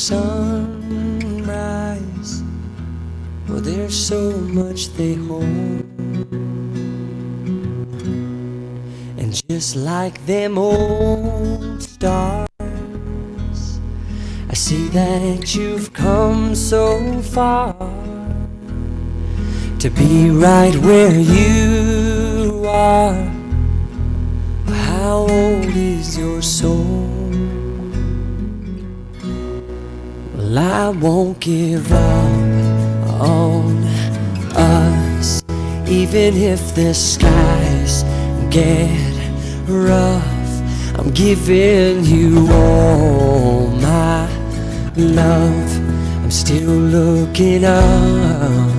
sunrise. Well, there's so much they hold, and just like them old stars, I see that you've come so far to be right where you are. How old is your soul? Well, I won't give up on us, even if the skies get rough. I'm giving you all my love. I'm still looking up,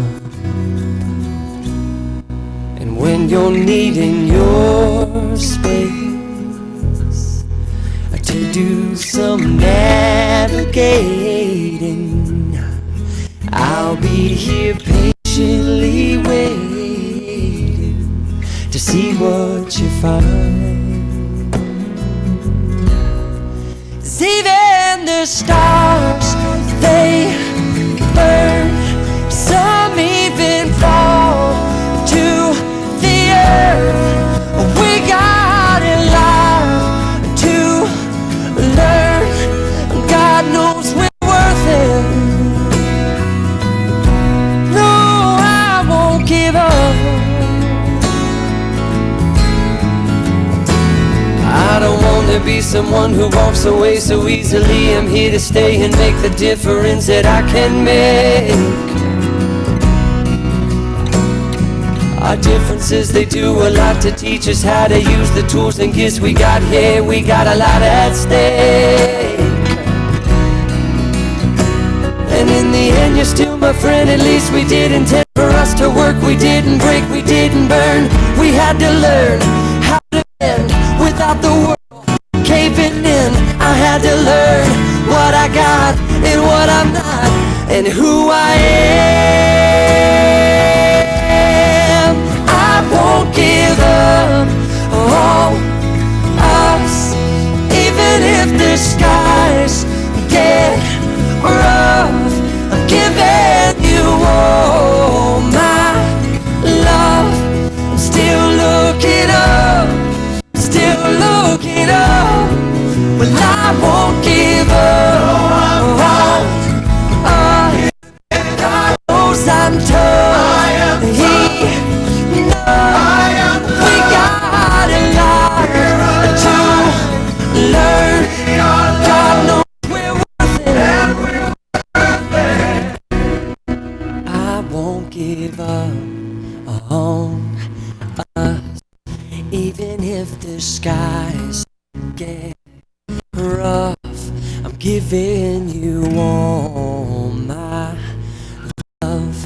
and when you're needing your space to do some navigating, I'll be here patiently waiting to see what you find. 'Cause even the stars, they burn. Some even fall to the earth. We got a lot to learn. God knows we're worth it. No, I won't give up. I don't want to be someone who walks away so easily. I'm here to stay and make the difference that I can make. Our differences, they do a lot to teach us how to use the tools and gifts we got here. We got a lot at stake, and in the end you're still my friend. At least we did intend for us to work. We didn't break, we didn't burn. We had to learn how to bend without the world caving in. I had to learn what I got and what I'm not, and who I am. I won't give up on us, even if the skies get rough. I'm giving you all my love. I'm still looking up, still looking up. Well, I won't give up on us. God knows I'm tough. He knows we got a lot to learn. God knows we're worth it. I won't give up on us, even if the skies get rough. I'm giving you all my love.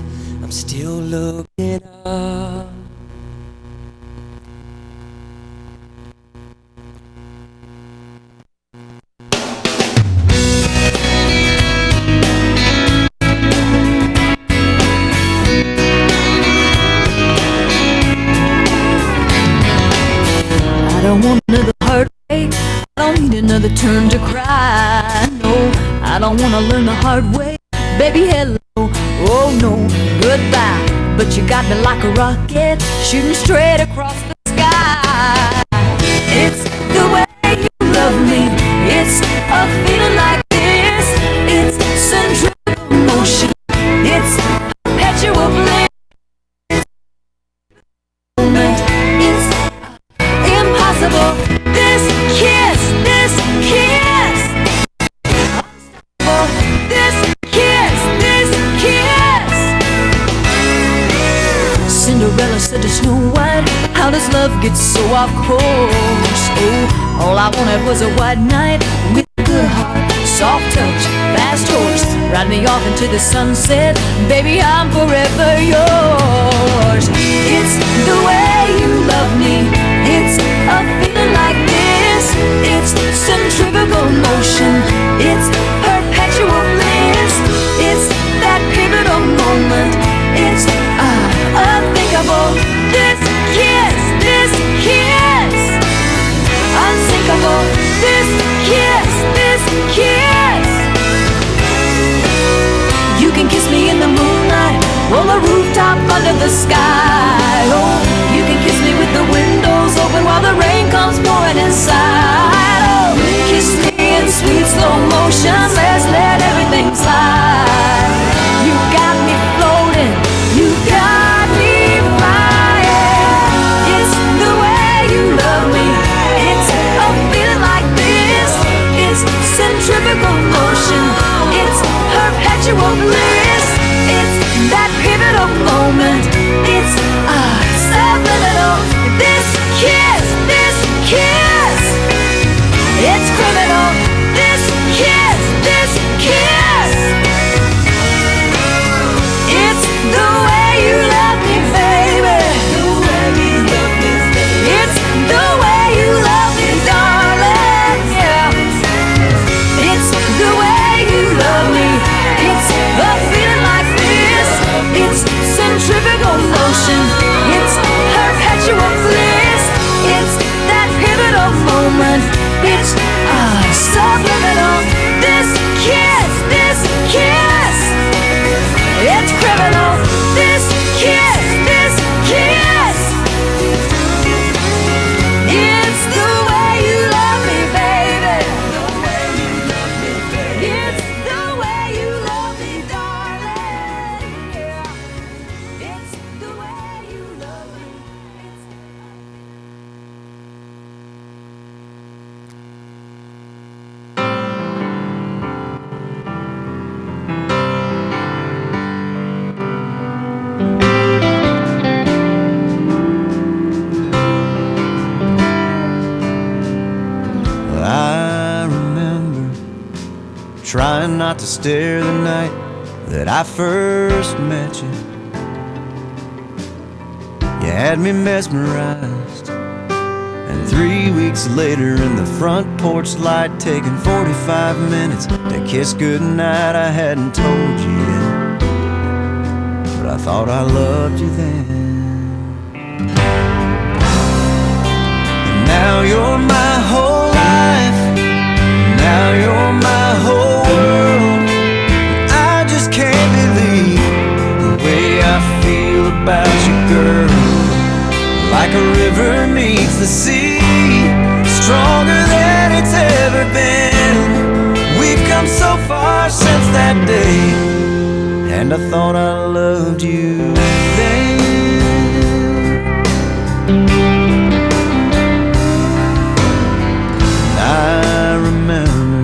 I'm still looking up. I don't want another heartache. I don't need another turn to cry. No, I don't wanna learn the hard way. Baby, hello, oh no, goodbye. But you got me like a rocket, shooting straight across the sky. It's the way you love me. It's a feeling like this. It's centrifugal motion. It's perpetual bliss. It's impossible. This kiss, this kiss. Unstoppable. This kiss, this kiss. Cinderella said to Snow White, how does love get so off course? Oh, all I wanted was a white knight with a good heart, soft touch, fast horse. Ride me off into the sunset, baby, I'm forever yours. It's the way you love me. It's a feeling like this. It's centrifugal motion. It's perpetual bliss. It's that pivotal moment. It's unthinkable. This kiss, this kiss. Unsinkable. This kiss, this kiss. trying not to stare the night that I first met you. You had me mesmerized, and 3 weeks later in the front porch light, taking 45 minutes to kiss goodnight. I hadn't told you yet, but I thought I loved you then. And now you're my whole life, now you're my whole world. I just can't believe the way I feel about you, girl. Like a river meets the sea, stronger than it's ever been. We've come so far since that day, and I thought I loved you then. And I remember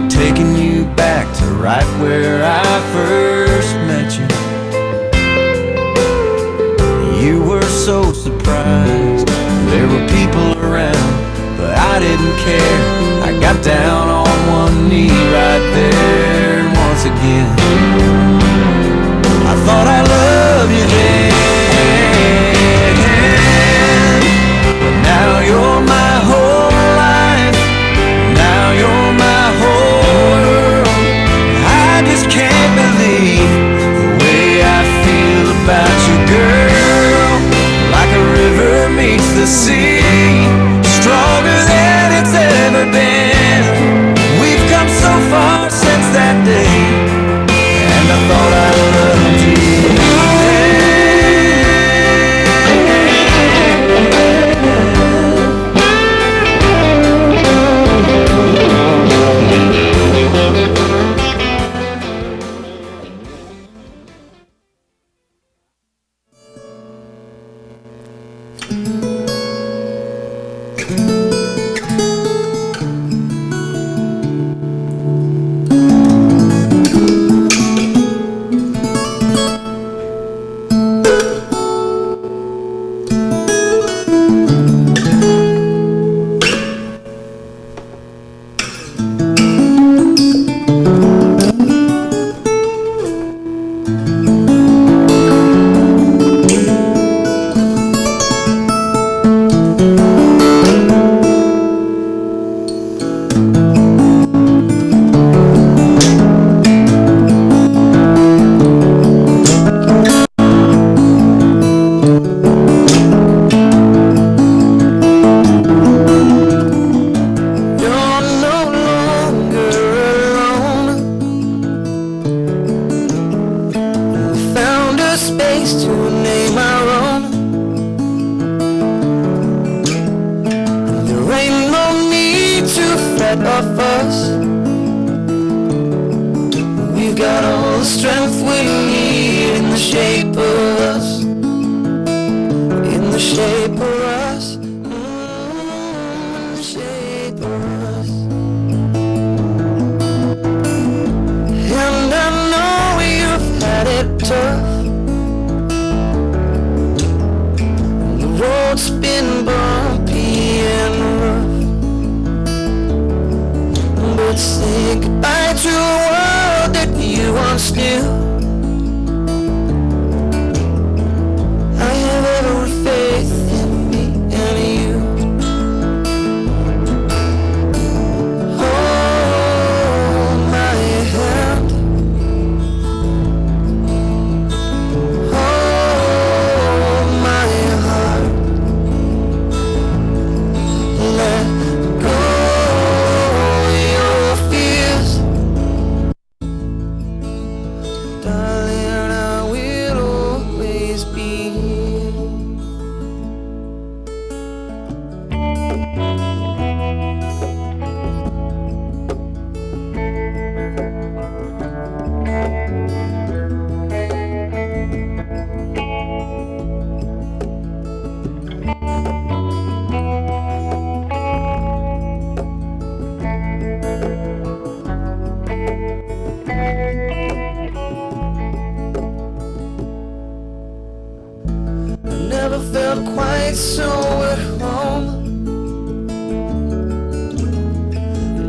taking you back to right where I first met you. You were so surprised, there were people around, but I didn't care. I got down on one knee right there, and once again I thought I loved you then. But now you're my whole life, now you're my whole world. I just can't believe the way I feel about you, girl. Like a river meets the sea, stronger than it's ever been. We've come so far since that day, and I thought I loved you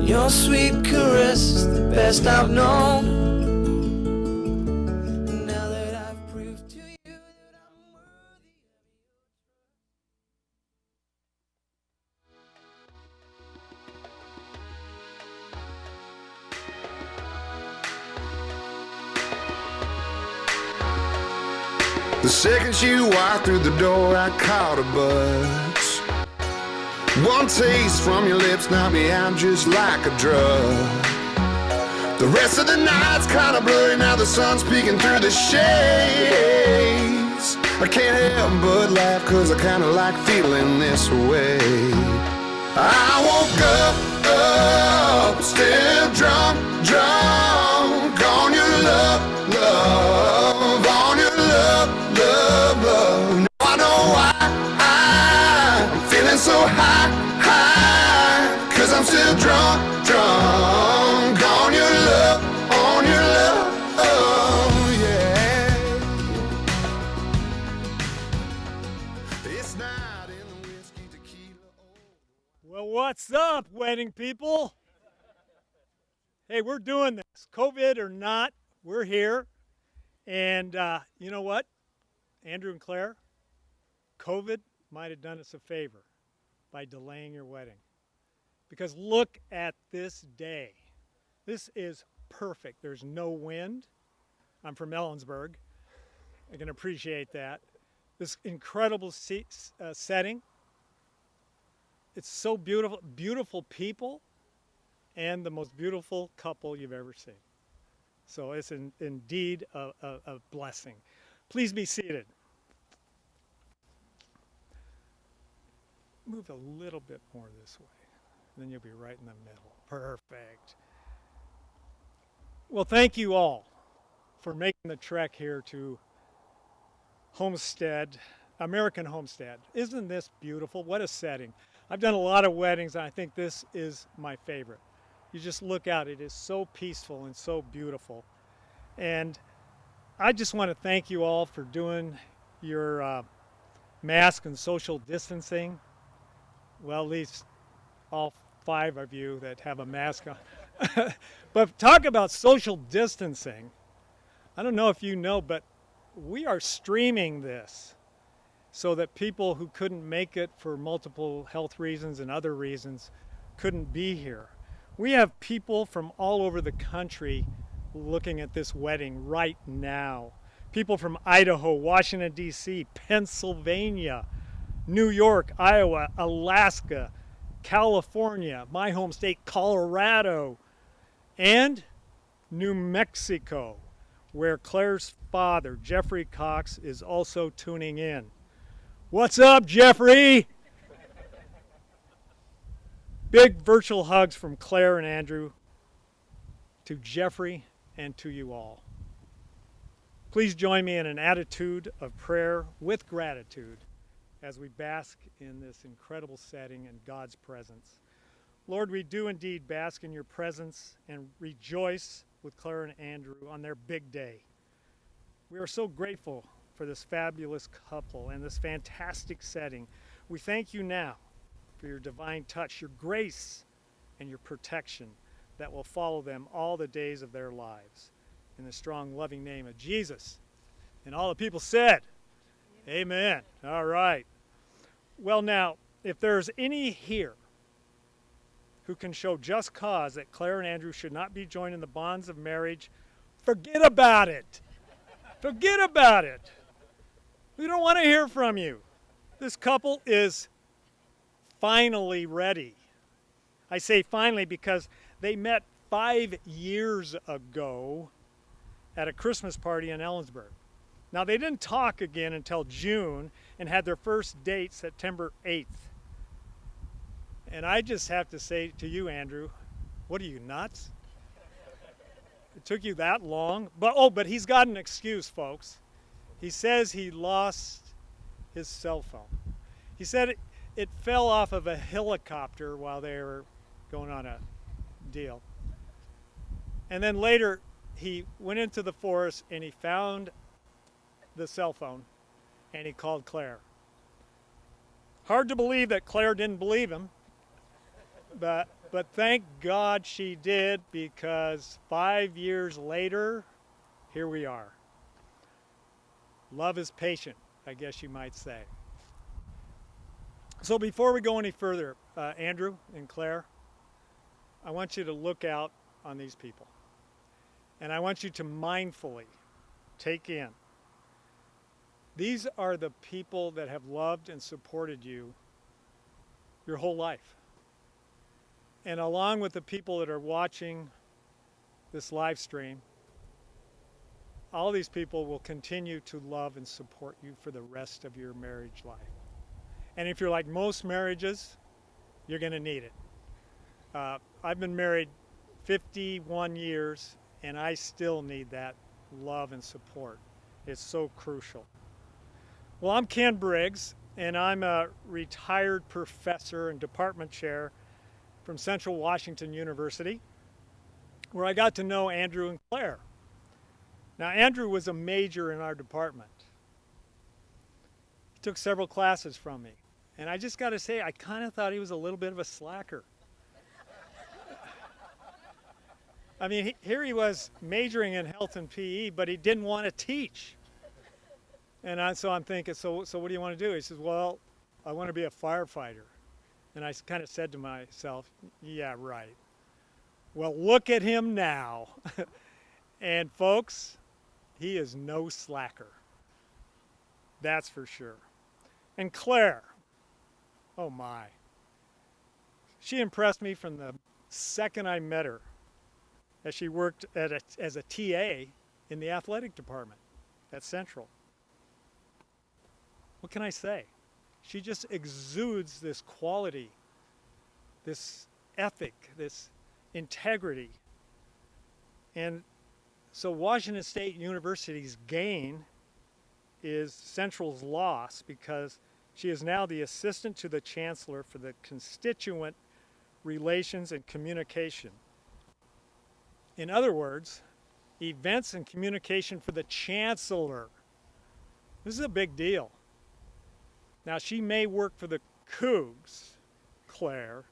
Your sweet caresses best I've known. Now that I've proved to you that I'm worthy of your The second she walked through the door, I caught a buzz. One taste from your lips knocked me out just like a drug. The rest of the night's kinda blurry, now the sun's peeking through the shades. I can't help but laugh, cause I kinda like feeling this way. I woke up, still drunk on your love, on your love. Now I know why I'm feeling so high, cause I'm still drunk on your love, oh yeah. It's not in the whiskey, tequila. Well, what's up, wedding people? Hey, we're doing this. COVID or not, we're here. And you know what? Andrew and Claire, COVID might have done us a favor by delaying your wedding. Because look at this day. This is perfect. There's no wind. I'm from Ellensburg. I can appreciate that. This incredible setting. It's so beautiful. Beautiful people and the most beautiful couple you've ever seen. So it's indeed a blessing. Please be seated. Move a little bit more this way. Then you'll be right in the middle. Perfect. Well, thank you all for making the trek here to Homestead, American Homestead. Isn't this beautiful? What a setting. I've done a lot of weddings, and I think this is my favorite. You just look out. It is so peaceful and so beautiful. And I just want to thank you all for doing your mask and social distancing. Well, at least all 5 of you that have a mask on. But talk about social distancing. I don't know if you know, but we are streaming this so that people who couldn't make it for multiple health reasons and other reasons couldn't be here. We have people from all over the country looking at this wedding right now. People from Idaho, Washington, D.C., Pennsylvania, New York, Iowa, Alaska, California, my home state, Colorado, and New Mexico, where Claire's father, Jeffrey Cox, is also tuning in. What's up, Jeffrey? Big virtual hugs from Claire and Andrew to Jeffrey and to you all. Please join me in an attitude of prayer with gratitude as we bask in this incredible setting and God's presence. Lord, we do indeed bask in your presence and rejoice with Claire and Andrew on their big day. We are so grateful for this fabulous couple and this fantastic setting. We thank you now for your divine touch, your grace, and your protection that will follow them all the days of their lives. In the strong, loving name of Jesus. And all the people said, amen. All right. Well, now, if there's any here who can show just cause that Claire and Andrew should not be joined in the bonds of marriage, forget about it. Forget about it. We don't want to hear from you. This couple is finally ready. I say finally because they met 5 years ago at a Christmas party in Ellensburg. Now, they didn't talk again until June and had their first date September 8th. And I just have to say to you, Andrew, what are you, nuts? It took you that long? But he's got an excuse, folks. He says he lost his cell phone. He said it fell off of a helicopter while they were going on a deal. And then later, he went into the forest and he found the cell phone and he called Claire. Hard to believe that Claire didn't believe him, but But thank God she did, because 5 years later, here we are. Love is patient, I guess you might say. So before we go any further, Andrew and Claire, I want you to look out on these people. And I want you to mindfully take in. These are the people that have loved and supported you your whole life. And along with the people that are watching this live stream, all these people will continue to love and support you for the rest of your marriage life. And if you're like most marriages, you're going to need it. I've been married 51 years, and I still need that love and support. It's so crucial. Well, I'm Ken Briggs, and I'm a retired professor and department chair from Central Washington University, where I got to know Andrew and Claire. Now, Andrew was a major in our department. He took several classes from me. And I just got to say, I kind of thought he was a little bit of a slacker. I mean, here he was majoring in health and PE, but he didn't want to teach. And so I'm thinking, so what do you want to do? He says, well, I want to be a firefighter. And I kind of said to myself, yeah, right. Well, look at him now. And folks, he is no slacker. That's for sure. And Claire, oh my. She impressed me from the second I met her, as she worked as a TA in the athletic department at Central. What can I say? She just exudes this quality, this ethic, this integrity. And so Washington State University's gain is Central's loss, because she is now the assistant to the chancellor for the constituent relations and communication. In other words, events and communication for the chancellor. This is a big deal. Now, she may work for the Cougs, Claire,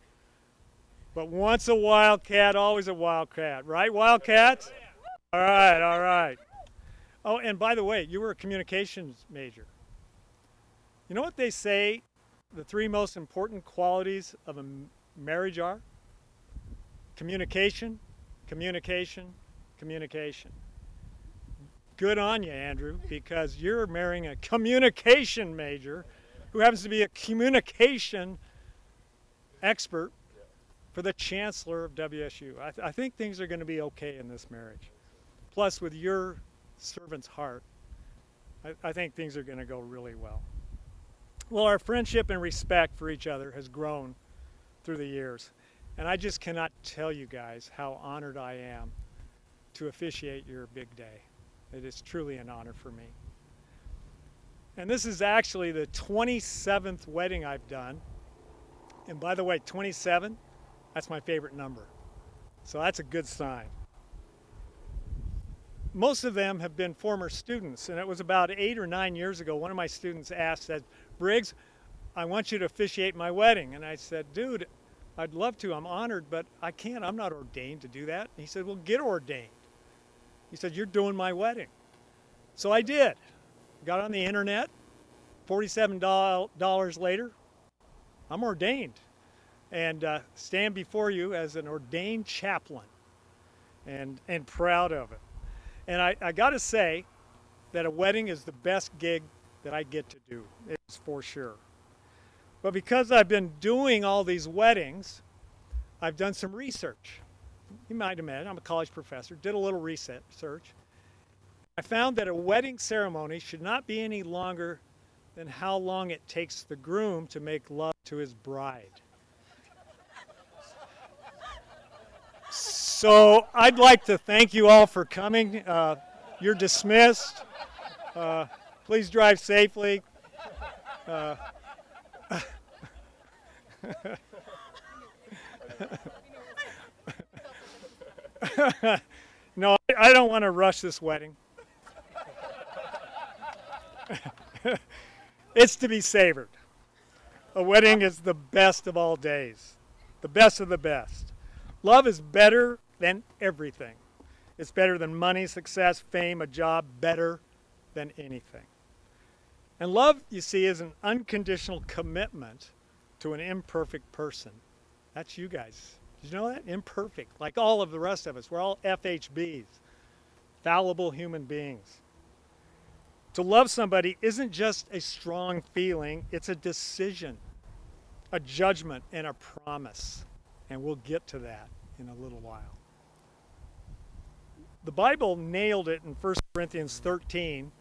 but once a Wildcat, always a Wildcat, right, Wildcats? All right, all right. Oh, and by the way, you were a communications major. You know what they say the three most important qualities of a marriage are? Communication, communication, communication. Good on you, Andrew, because you're marrying a communication major who happens to be a communication expert for the chancellor of WSU. I think things are going to be okay in this marriage. Plus, with your servant's heart, I think things are going to go really well. Well, our friendship and respect for each other has grown through the years. And I just cannot tell you guys how honored I am to officiate your big day. It is truly an honor for me. And this is actually the 27th wedding I've done. And by the way, 27, that's my favorite number. So that's a good sign. Most of them have been former students, and it was about 8 or 9 years ago, one of my students said, Briggs, I want you to officiate my wedding. And I said, dude, I'd love to, I'm honored, but I can't, I'm not ordained to do that. And he said, well, get ordained. He said, you're doing my wedding. So I did. Got on the internet, $47 later, I'm ordained. And stand before you as an ordained chaplain, and proud of it. And I got to say that a wedding is the best gig that I get to do. It's for sure. But because I've been doing all these weddings, I've done some research. You might imagine, I'm a college professor, did a little research. I found that a wedding ceremony should not be any longer than how long it takes the groom to make love to his bride. So I'd like to thank you all for coming. You're dismissed. Please drive safely. No, I don't want to rush this wedding. It's to be savored. A wedding is the best of all days. the best of the best. Love is better than everything. It's better than money, success, fame, a job, better than anything. And love, you see, is an unconditional commitment to an imperfect person. That's you guys. Did you know that? Imperfect, like all of the rest of us. We're all FHBs, fallible human beings. To love somebody isn't just a strong feeling, it's a decision, a judgment, and a promise. And we'll get to that in a little while. The Bible nailed it in 1 Corinthians 13,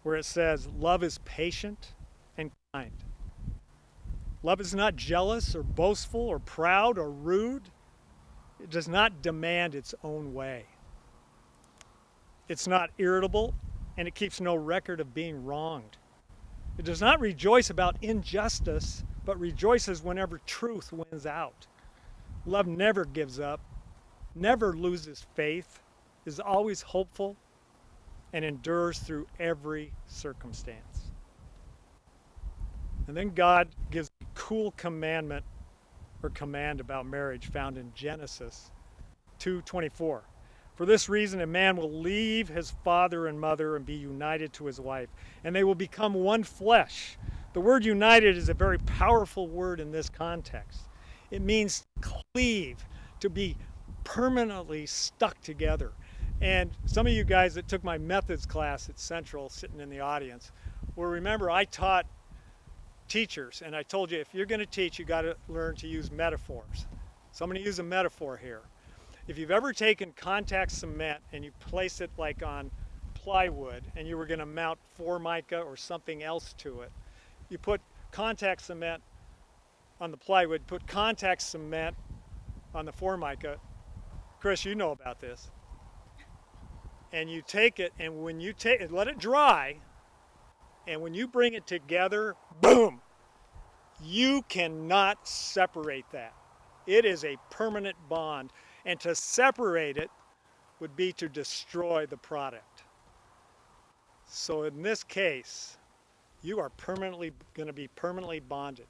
where it says, love is patient and kind. Love is not jealous or boastful or proud or rude. It does not demand its own way. It's not irritable, and it keeps no record of being wronged. It does not rejoice about injustice, but rejoices whenever truth wins out. Love never gives up, never loses faith, is always hopeful, and endures through every circumstance. And then God gives a cool commandment or command about marriage found in Genesis 2:24. For this reason, a man will leave his father and mother and be united to his wife, and they will become one flesh. The word united is a very powerful word in this context. It means to cleave, to be permanently stuck together. And some of you guys that took my methods class at Central, sitting in the audience, will remember I taught teachers, and I told you if you're going to teach, you got to learn to use metaphors. So I'm going to use a metaphor here. If you've ever taken contact cement and you place it like on plywood and you were going to mount formica or something else to it, you put contact cement on the plywood, put contact cement on the formica. Chris, you know about this. And you take it, and when you take it, let it dry, and when you bring it together, boom, you cannot separate that. It is a permanent bond, and to separate it would be to destroy the product. So in this case, you are permanently going to be permanently bonded,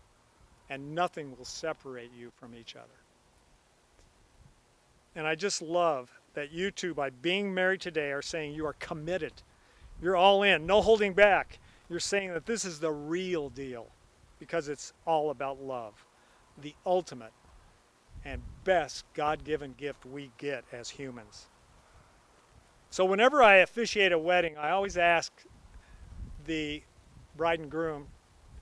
and nothing will separate you from each other. And I just love that you two, by being married today, are saying you are committed. You're all in, no holding back. You're saying that this is the real deal because it's all about love, the ultimate and best God-given gift we get as humans. So whenever I officiate a wedding, I always ask the bride and groom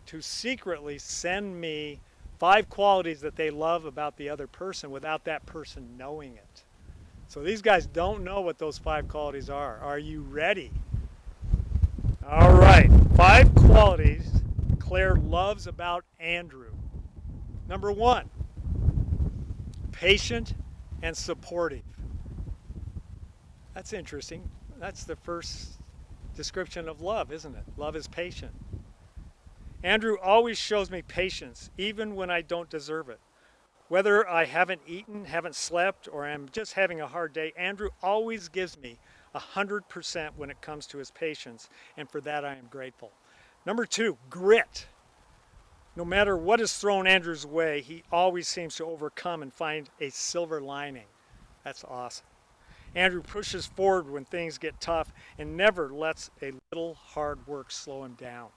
to secretly send me 5 qualities that they love about the other person without that person knowing it. So these guys don't know what those 5 qualities are. Are you ready? All right, 5 qualities Claire loves about Andrew. Number 1, patient and supportive. That's interesting. That's the first description of love, isn't it? Love is patient. Andrew always shows me patience, even when I don't deserve it. Whether I haven't eaten, haven't slept, or I'm just having a hard day, Andrew always gives me 100% when it comes to his patience, and for that I am grateful. Number 2, grit. No matter what is thrown Andrew's way, he always seems to overcome and find a silver lining. That's awesome. Andrew pushes forward when things get tough and never lets a little hard work slow him down.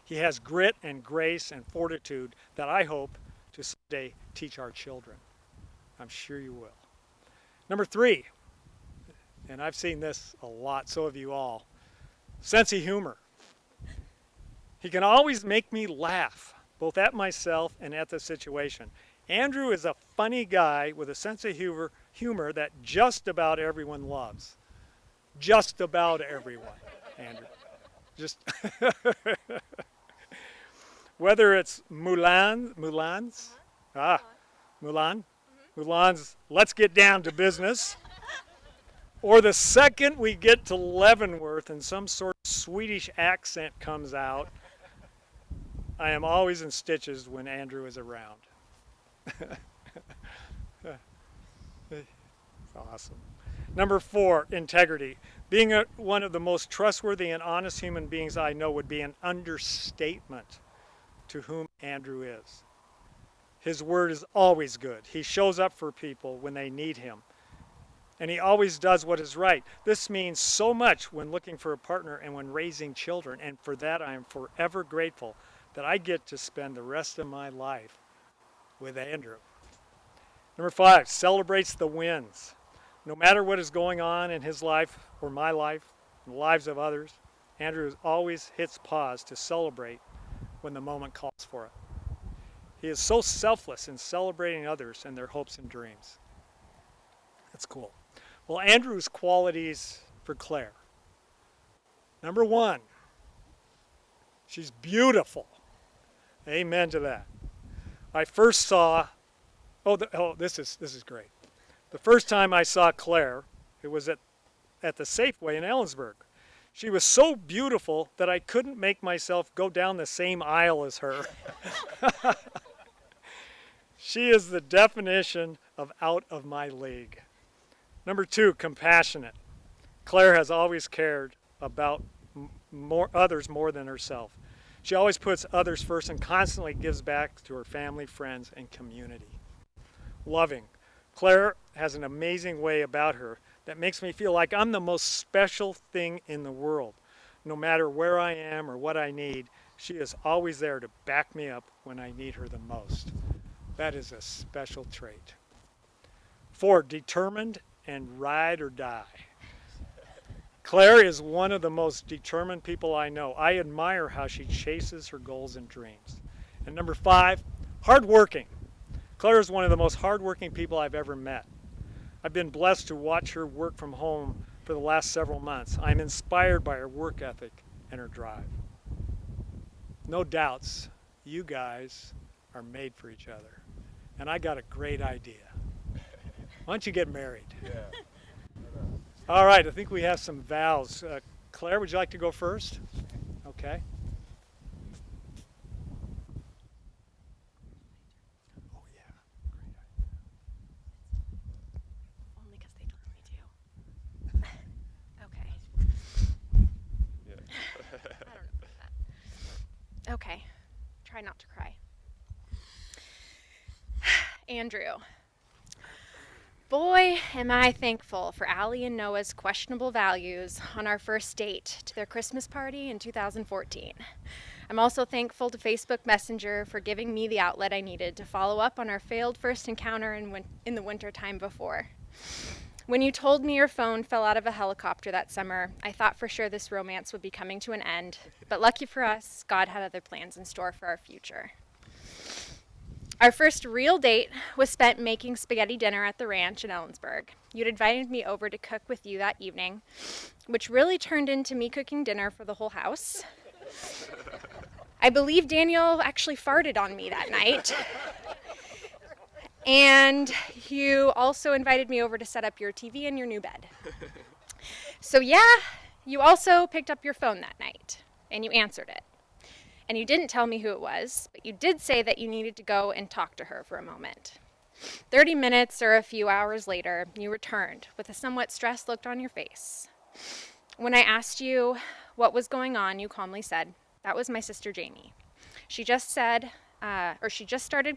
He has grit and grace and fortitude that I hope to someday teach our children. I'm sure you will. Number 3, and I've seen this a lot, so have you all, sense of humor. He can always make me laugh, both at myself and at the situation. Andrew is a funny guy with a sense of humor that just about everyone loves. Just about everyone, Andrew. Just whether it's Mulan's Let's Get Down to Business, or the second we get to Leavenworth and some sort of Swedish accent comes out, I am always in stitches when Andrew is around. Awesome. Number 4, integrity. Being one of the most trustworthy and honest human beings I know would be an understatement to whom Andrew is. His word is always good. He shows up for people when they need him. And he always does what is right. This means so much when looking for a partner and when raising children. And for that, I am forever grateful that I get to spend the rest of my life with Andrew. Number 5, celebrates the wins. No matter what is going on in his life or my life, and the lives of others, Andrew always hits pause to celebrate when the moment calls for it. He is so selfless in celebrating others and their hopes and dreams. That's cool. Well, Andrew's qualities for Claire. Number 1, she's beautiful. Amen to that. I first saw, this is great. The first time I saw Claire, it was at the Safeway in Ellensburg. She was so beautiful that I couldn't make myself go down the same aisle as her. She is the definition of out of my league. Number 2, compassionate. Claire has always cared about others more than herself. She always puts others first and constantly gives back to her family, friends, and community. Loving. Claire has an amazing way about her that makes me feel like I'm the most special thing in the world. No matter where I am or what I need, she is always there to back me up when I need her the most. That is a special trait. 4, determined and ride or die. Claire is one of the most determined people I know. I admire how she chases her goals and dreams. And number 5, hardworking. Claire is one of the most hardworking people I've ever met. I've been blessed to watch her work from home for the last several months. I'm inspired by her work ethic and her drive. No doubts, you guys are made for each other. And I got a great idea. Why don't you get married? Yeah. All right, I think we have some vows. Claire, would you like to go first? Okay. Oh, yeah. Great idea. Only because they told me to. Okay. Yeah. I don't know about that. Okay. Try not to cry. Andrew. Boy, am I thankful for Allie and Noah's questionable values on our first date to their Christmas party in 2014. I'm also thankful to Facebook Messenger for giving me the outlet I needed to follow up on our failed first encounter in the winter time before. When you told me your phone fell out of a helicopter that summer, I thought for sure this romance would be coming to an end, but lucky for us, God had other plans in store for our future. Our first real date was spent making spaghetti dinner at the ranch in Ellensburg. You'd invited me over to cook with you that evening, which really turned into me cooking dinner for the whole house. I believe Daniel actually farted on me that night. And you also invited me over to set up your TV and your new bed. So yeah, you also picked up your phone that night, and you answered it. And you didn't tell me who it was, but you did say that you needed to go and talk to her for a moment. 30 minutes or a few hours later, you returned with a somewhat stressed look on your face. When I asked you what was going on, you calmly said, "That was my sister Jamie. She just started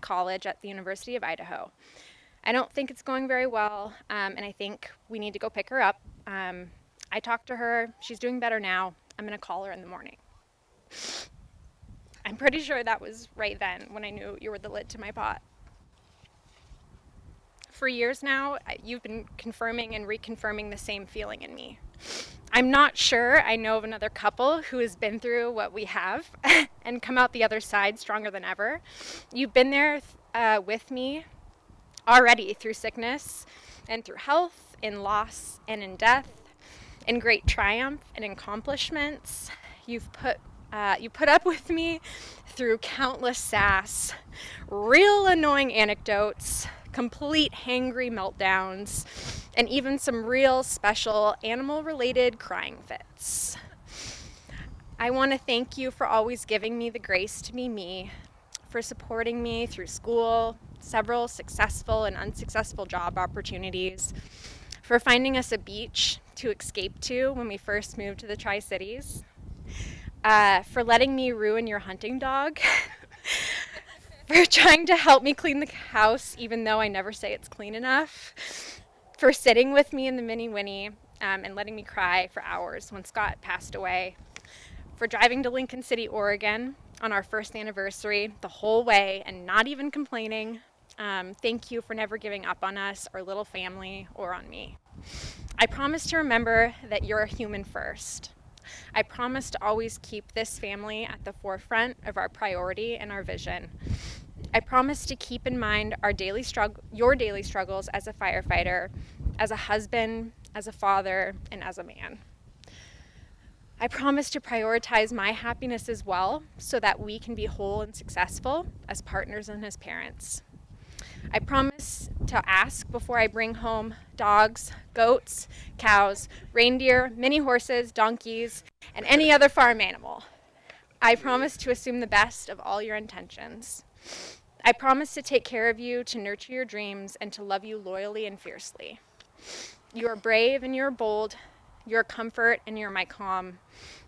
college at the University of Idaho. I don't think it's going very well, and I think we need to go pick her up. I talked to her. She's doing better now. I'm going to call her in the morning." I'm pretty sure that was right then when I knew you were the lid to my pot. For years now, you've been confirming and reconfirming the same feeling in me. I'm not sure I know of another couple who has been through what we have and come out the other side stronger than ever. You've been there with me already through sickness and through health, in loss and in death, in great triumph and accomplishments. You put up with me through countless sass, real annoying anecdotes, complete hangry meltdowns, and even some real special animal-related crying fits. I want to thank you for always giving me the grace to be me, for supporting me through school, several successful and unsuccessful job opportunities, for finding us a beach to escape to when we first moved to the Tri-Cities, for letting me ruin your hunting dog, for trying to help me clean the house, even though I never say it's clean enough, for sitting with me in the Mini Winnie and letting me cry for hours when Scott passed away, for driving to Lincoln City, Oregon on our first anniversary the whole way and not even complaining. Thank you for never giving up on us, our little family, or on me. I promise to remember that you're a human first. I promise to always keep this family at the forefront of our priority and our vision. I promise to keep in mind your daily struggles as a firefighter, as a husband, as a father, and as a man. I promise to prioritize my happiness as well so that we can be whole and successful as partners and as parents. I promise to ask before I bring home dogs, goats, cows, reindeer, mini horses, donkeys, and any other farm animal. I promise to assume the best of all your intentions. I promise to take care of you, to nurture your dreams, and to love you loyally and fiercely. You are brave and you're bold. You're comfort and you're my calm.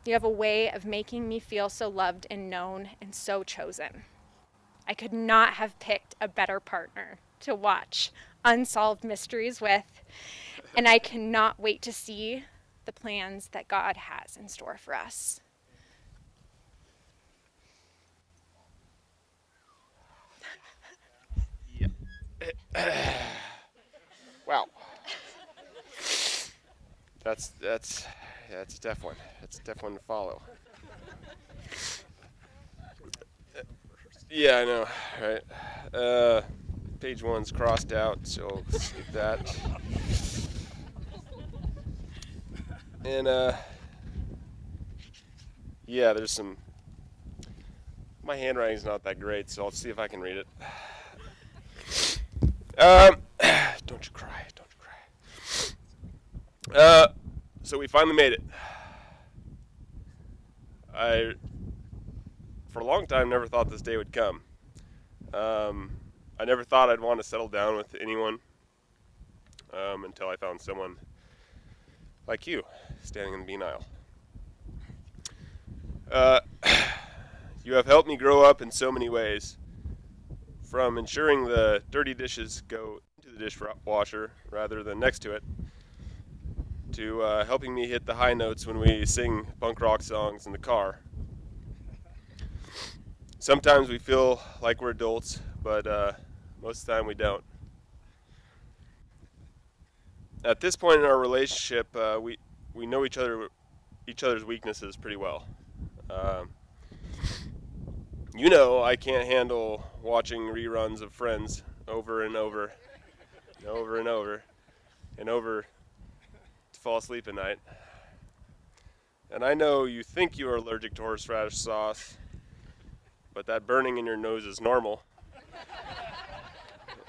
You have a way of making me feel so loved and known and so chosen. I could not have picked a better partner to watch unsolved mysteries with, and I cannot wait to see the plans that God has in store for us. Wow. That's a tough one. That's a tough one to follow. Yeah, I know, right? Page 1's crossed out, so skip that. And yeah, there's some. My handwriting's not that great, so I'll see if I can read it. Don't you cry, don't you cry. So we finally made it. For a long time, never thought this day would come. I never thought I'd want to settle down with anyone until I found someone like you standing in the bean aisle. You have helped me grow up in so many ways, from ensuring the dirty dishes go into the dishwasher rather than next to it, to helping me hit the high notes when we sing punk rock songs in the car. Sometimes we feel like we're adults, but most of the time we don't. At this point in our relationship, we know each other's weaknesses pretty well. You know, I can't handle watching reruns of Friends over and over, and over and over, and over to fall asleep at night. And I know you think you are allergic to horseradish sauce, but that burning in your nose is normal.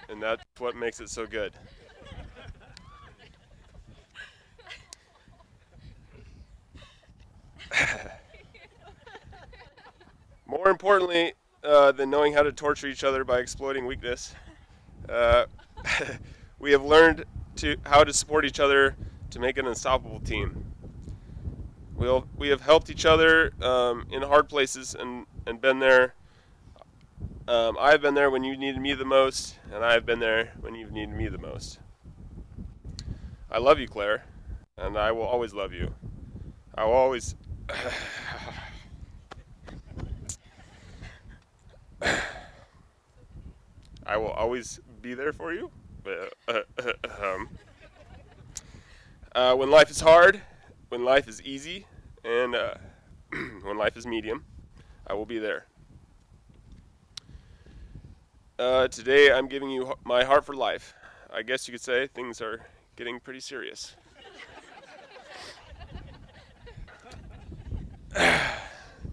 And that's what makes it so good. More importantly than knowing how to torture each other by exploiting weakness, we have learned how to support each other to make an unstoppable team. We have helped each other in hard places and been there. I have been there when you needed me the most, and I have been there when you've needed me the most. I love you, Claire, and I will always love you. I will always... I will always be there for you. When life is hard, when life is easy, and when life is medium, I will be there. Today I'm giving you my heart for life. I guess you could say things are getting pretty serious.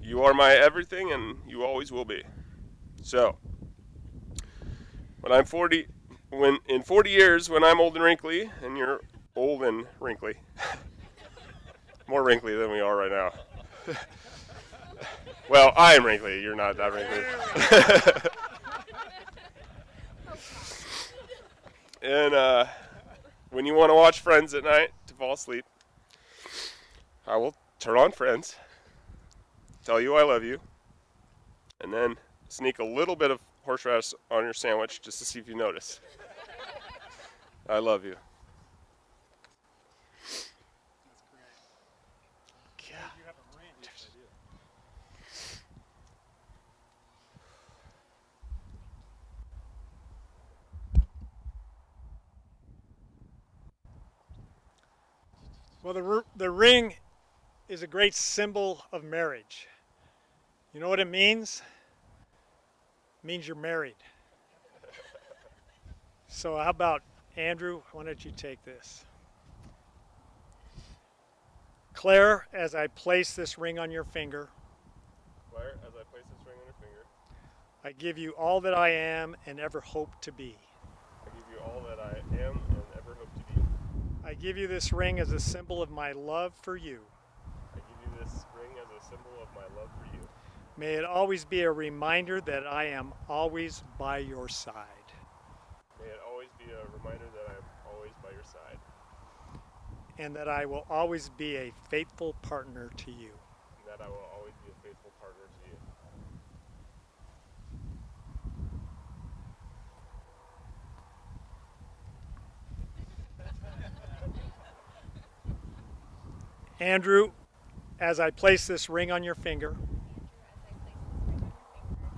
You are my everything, and you always will be. So, in 40 years, when I'm old and wrinkly, and you're old and wrinkly, more wrinkly than we are right now. Well, I am wrinkly. You're not that wrinkly. And when you want to watch Friends at night to fall asleep, I will turn on Friends, tell you I love you, and then sneak a little bit of horseradish on your sandwich just to see if you notice. I love you. Well, the ring is a great symbol of marriage. You know what it means? It means you're married. So how about, Andrew, why don't you take this? Claire, as I place this ring on your finger, Claire, as I place this ring on your finger, I give you all that I am and ever hope to be. I give you all that I am and ever hope to be. I give you this ring as a symbol of my love for you. I give you this ring as a symbol of my love for you. May it always be a reminder that I am always by your side. May it always be a reminder that I am always by your side. And that I will always be a faithful partner to you. And that I will always be a faithful partner to you. Andrew, as I place this ring on your finger,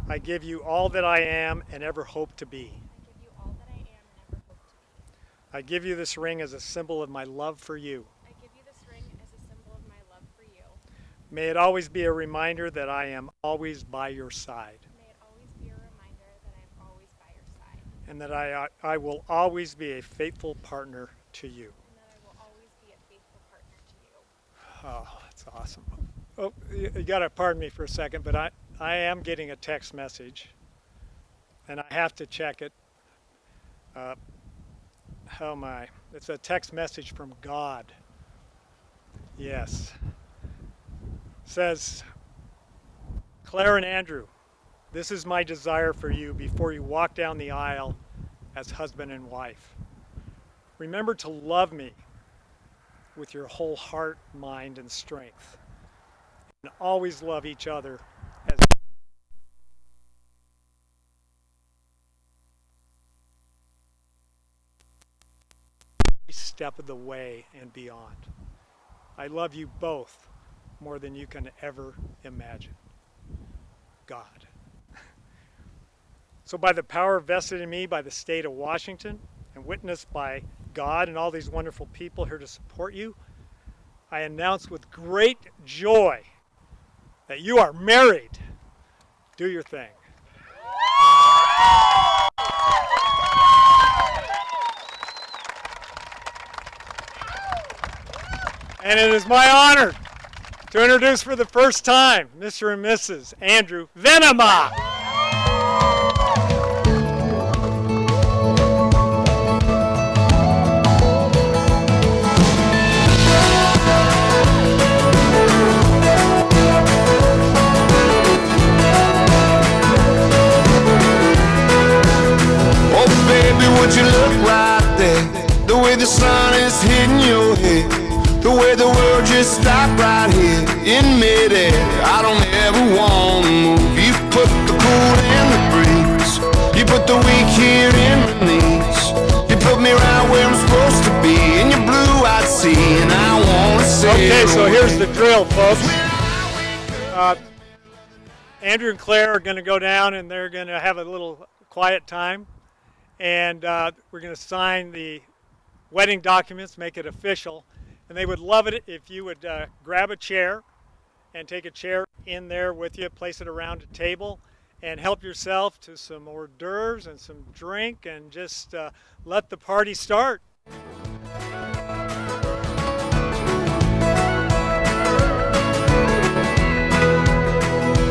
I give you all that I am and ever hope to be. I give you this ring as a symbol of my love for you. I give you this ring as a symbol of my love for you. May it always be a reminder that I am always by your side. May it always be a reminder that I am always by your side. And that I will always be a faithful partner to you. And that I will always be a faithful partner to you. Oh, that's awesome. Oh, you got to pardon me for a second, but I am getting a text message, and I have to check it. Oh my, it's a text message from God. Yes. Says, Claire and Andrew, this is my desire for you before you walk down the aisle as husband and wife. Remember to love me with your whole heart, mind, and strength. And always love each other as every step of the way and beyond. I love you both more than you can ever imagine. God. So by the power vested in me by the state of Washington and witnessed by God and all these wonderful people here to support you, I announce with great joy that you are married. Do your thing. And it is my honor to introduce for the first time Mr. and Mrs. Andrew Venema. Would you look right there? The way the sun is hitting your head, the way the world just stopped right here in midair. I don't ever want to move. You put the cool in the breeze, you put the weak here in my knees. You put me right where I'm supposed to be in your blue-eyed sea, and I want to say. Okay, so here's the drill, folks. Andrew and Claire are going to go down and they're going to have a little quiet time. And we're going to sign the wedding documents, make it official. And they would love it if you would grab a chair and take a chair in there with you, place it around a table, and help yourself to some hors d'oeuvres and some drink, and just let the party start.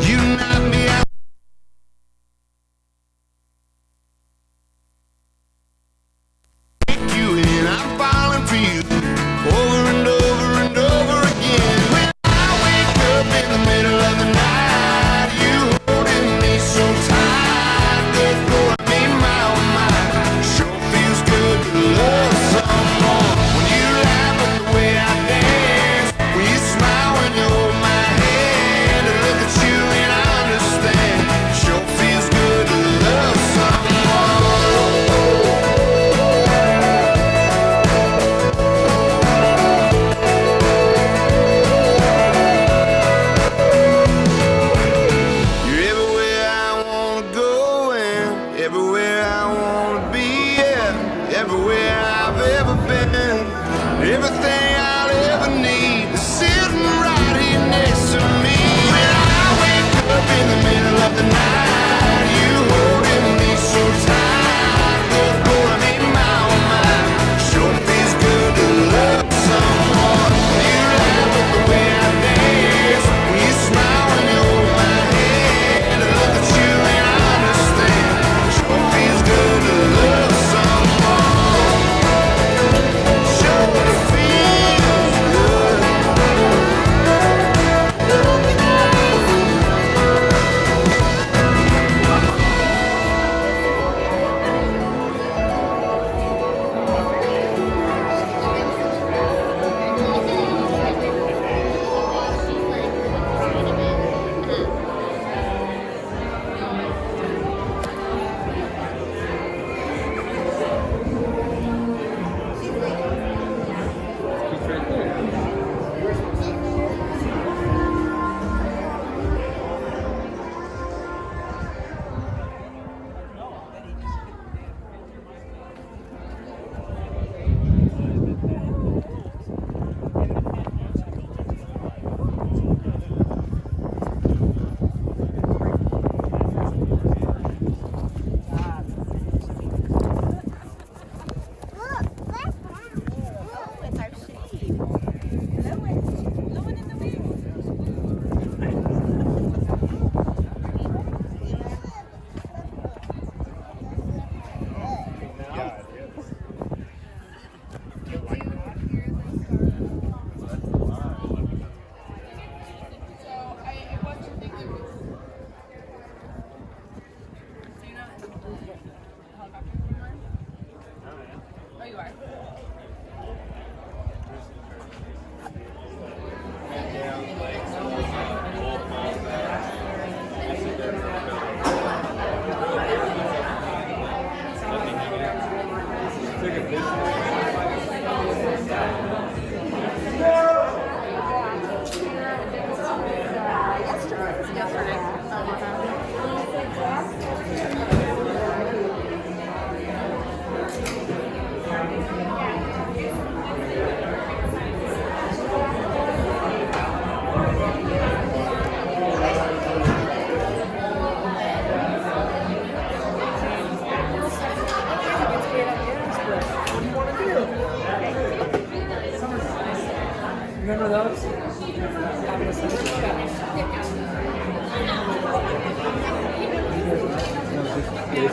You knock me out. I'm falling for you over and over and over again. When I wake up in the middle of the night, you holding me so tight, they're throwing me my mind. Sure feels good to love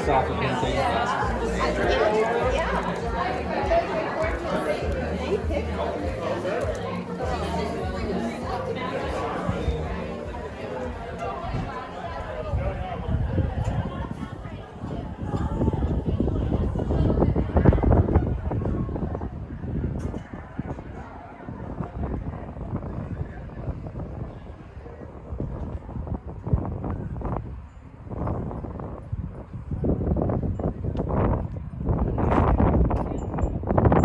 off of painting.